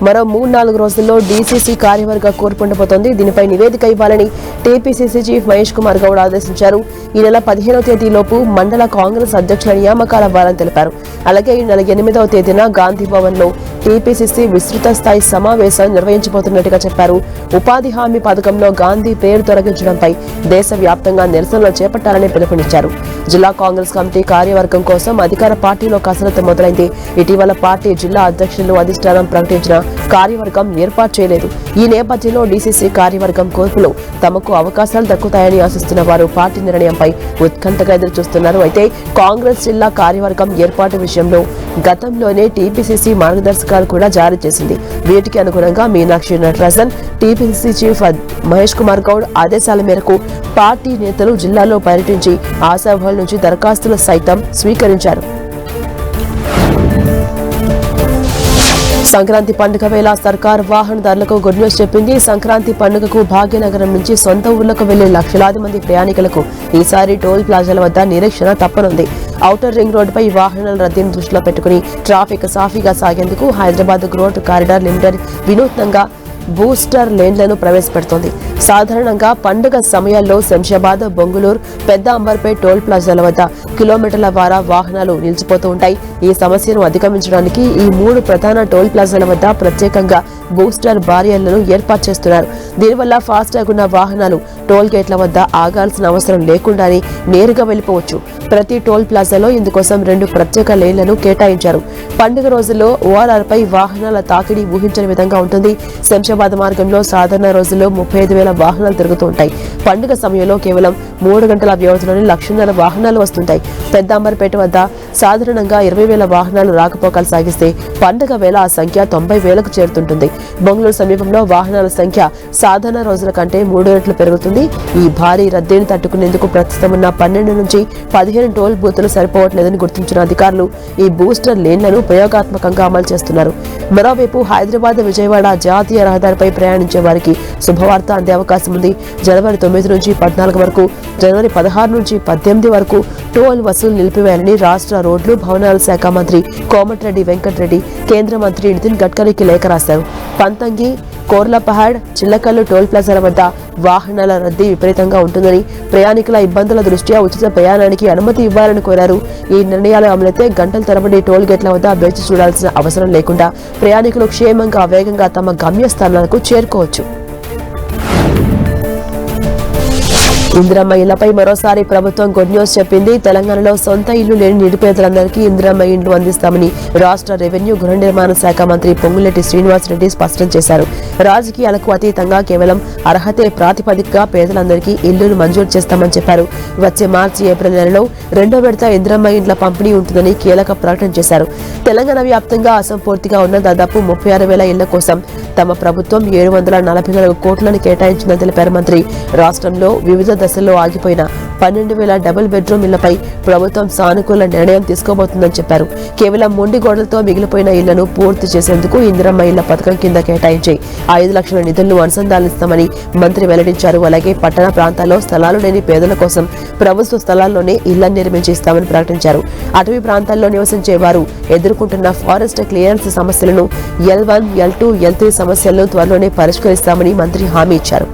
మరో 3-4 రోజుల్లో డీసీసీ కార్యవర్గ కూర్పు ఉండబోతోంది. దీనిపై నివేదిక ఇవ్వాలని టీపీసీసీ చీఫ్ మహేష్ కుమార్ గౌడ్ ఆదేశించారు. ఈ నెల 15వ తేదీలోపు మండల కాంగ్రెస్ అధ్యక్షుల నియామకాల ఇవ్వాలని తెలిపారు. అలాగే ఈ నెల 8వ తేదీన గాంధీ భవన్ లో టీపీసీసీ విస్తృత స్థాయి సమావేశం నిర్వహించబోతున్నట్టుగా చెప్పారు. ఉపాధి హామీ పథకంలో గాంధీ పేరు తొలగించడంపై దేశవ్యాప్తంగా నిరసనలు చేపట్టాలని పిలుపునిచ్చారు. జిల్లా కాంగ్రెస్ కమిటీ కార్యవర్గం కోసం అధికార పార్టీలో కసరత్తు మొదలైంది. ఇటీవల పార్టీ జిల్లా అధ్యక్షులు అధిష్టానం ప్రకటించిన కార్యవర్గం ఏర్పాటు చేయలేదు. ఈ నేపథ్యంలో డీసీసీ కార్యవర్గం కూర్పులో తమకు అవకాశాలు దక్కుతాయని ఆశిస్తున్న వారు పార్టీ నిర్ణయంపై ఉత్కంఠగా ఎదురుచూస్తున్నారు. అయితే కాంగ్రెస్ జిల్లా కార్యవర్గం ఏర్పాటు విషయంలో గతంలోనే టీపీసీసీ మార్గదర్శకాలు కూడా జారీ చేసింది. వీటికి అనుగుణంగా మీనాక్షి నటరాజన్, టీపీసీసీ చీఫ్ మహేష్ కుమార్ గౌడ్ ఆదేశాల మేరకు పార్టీ నేతలు జిల్లాలో పర్యటించి ఆశాభాల నుంచి దరఖాస్తులు సైతం స్వీకరించారు. సంక్రాంతి పండుగ వేళ సర్కార్ వాహనదారులకు గుడ్ న్యూస్ చెప్పింది. సంక్రాంతి పండుగకు భాగ్యనగరం నుంచి సొంత ఊర్లకు వెళ్లే లక్షలాది మంది ప్రయాణికులకు ఈసారి టోల్ ప్లాజాల వద్ద నిరీక్షణ తప్పనుంది. ఔటర్ రింగ్ రోడ్డుపై వాహనాల రద్దీని దృష్టిలో పెట్టుకుని ట్రాఫిక్ సాఫీగా సాగేందుకు హైదరాబాద్ గ్రోట్ కారిడార్ లిమిటెడ్ వినూత్నంగా బూస్టర్ లేన్లను ప్రవేశపెడుతోంది. సాధారణంగా పండుగ సమయాల్లో శంషాబాద్, బొంగుళూరు, పెద్ద అంబర్పేట్ టోల్ ప్లాజాల వద్ద కిలోమీటర్ల వారా వాహనాలు నిలిచిపోతూ ఉంటాయి. ఈ సమస్యను అధిగమించడానికి ఈ 3 ప్రధాన టోల్ ప్లాజాల వద్ద ప్రత్యేకంగా బూస్టర్ బారియర్లను ఏర్పాటు చేస్తున్నారు. దీనివల్ల ఫాస్టాగ్ ఉన్న వాహనాలు టోల్ గేట్ల వద్ద ఆగాల్సిన అవసరం లేకుండానే నేరుగా వెళ్లిపోవచ్చు. ప్రతి టోల్ ప్లాజాలో ఇందుకోసం 2 ప్రత్యేక లేన్లను కేటాయించారు. పండుగ రోజుల్లో ఓఆర్ఆర్ పై వాహనాల తాకిడి ఊహించని విధంగా ఉంటుంది. శంషాబాద్ మార్గంలో సాధారణ రోజుల్లో 35,000 వాహనాలు తిరుగుతూ ఉంటాయి. పండుగ సమయంలో కేవలం 3 గంటల వ్యవధిలోనే 1,00,000 వాహనాలు వస్తుంటాయి. పెద్ద అంబర్పేట వద్ద సాధారణంగా 20,000 వాహనాలు రాకపోకలు సాగిస్తే పండుగ వేళ ఆ సంఖ్య 90,000కు చేరుతుంటుంది. బొంగుళూరు సమీపంలో వాహనాల సంఖ్య సాధారణ రోజుల కంటే 3 రెట్లు పెరుగుతుంది. ఈ భారీ రద్దీని తట్టుకునేందుకు ప్రస్తుతం ఉన్న 12 నుంచి 15 టోల్ బూతులు సరిపోవట్లేదని గుర్తించిన అధికారులు ఈ బూస్టర్ లేన్లను ప్రయోగాత్మకంగా అమలు చేస్తున్నారు. మరోవైపు హైదరాబాద్, విజయవాడ జాతీయ రహదారిపై ప్రయాణించే వారికి శుభవార్త అందే అవకాశం ఉంది. జనవరి 9 నుంచి 14 వరకు, జనవరి 16 నుంచి 18 వరకు టోల్ వసూలు నిలిపివేయాలని రాష్ట్ర రోడ్లు, భవనాల శాఖ మంత్రి కోమటిరెడ్డి వెంకటరెడ్డి కేంద్ర మంత్రి నితిన్ గడ్కరీకి లేఖ రాశారు. పంతంగి, కోర్లపహాడ్, చిల్లకల్లు టోల్ ప్లాజాల వద్ద వాహనాల రద్దీ విపరీతంగా ఉంటుందని, ప్రయాణికుల ఇబ్బందుల దృష్ట్యా ఉచిత ప్రయాణానికి అనుమతి ఇవ్వాలని కోరారు. ఈ నిర్ణయాలు అమలైతే గంటల తరబడి టోల్ గేట్ల వద్ద వేచి చూడాల్సిన అవసరం లేకుండా ప్రయాణికులు క్షేమంగా, వేగంగా తమ గమ్యస్థానాలకు చేరుకోవచ్చు. ఇందిరమ్మ ఇళ్లపై మరోసారి ప్రభుత్వం గుడ్ న్యూస్ చెప్పింది. తెలంగాణలో సొంత ఇల్లు లేని నిరుపేదలందరికీ ఇందిరమ్మ ఇండ్లు అందిస్తామని రాష్ట్ర రెవెన్యూ, గృహ నిర్మాణ శాఖ మంత్రి పొంగులేటి శ్రీనివాసరెడ్డి స్పష్టం చేశారు. రాజకీయాలకు అతీతంగా కేవలం అర్హతే ప్రాతిపదికగా పేదలందరికీ ఇళ్లను మంజూరు చేస్తామని చెప్పారు. వచ్చే మార్చి, ఏప్రిల్ నెలలో 2వ విడత ఇందిరమ్మ ఇండ్ల పంపిణీ ఉంటుందని కీలక ప్రకటన చేశారు. తెలంగాణ వ్యాప్తంగా అసంపూర్తిగా ఉన్న దాదాపు 36,000 ఇళ్ల కోసం తమ ప్రభుత్వం 744 కోట్లను కేటాయించిందని తెలిపారు మంత్రి. రాష్ట్రంలో వివిధ దశల్లో ఆగిపోయిన 12,000 డబుల్ బెడ్రూమ్ ఇళ్లపై ప్రభుత్వం సానుకూల నిర్ణయం తీసుకోబోతుందని చెప్పారు. కేవలం మొండి గోడలతో మిగిలిపోయిన ఇళ్లను పూర్తి చేసేందుకు ఇందిరమ్మ ఇళ్ల పథకం కింద కేటాయించి 5 లక్షల నిధులను అనుసంధానిస్తామని మంత్రి వెల్లడించారు. అలాగే పట్టణ ప్రాంతాల్లో స్థలాలు లేని పేదల కోసం ప్రభుత్వ స్థలాల్లోనే ఇళ్లను నిర్మించి ఇస్తామని ప్రకటించారు. అటవీ ప్రాంతాల్లో నివసించే వారు ఎదుర్కొంటున్న ఫారెస్ట్ క్లియరెన్స్ సమస్యలను L1, L2, L3 సమస్యలను త్వరలోనే పరిష్కరిస్తామని మంత్రి హామీ ఇచ్చారు.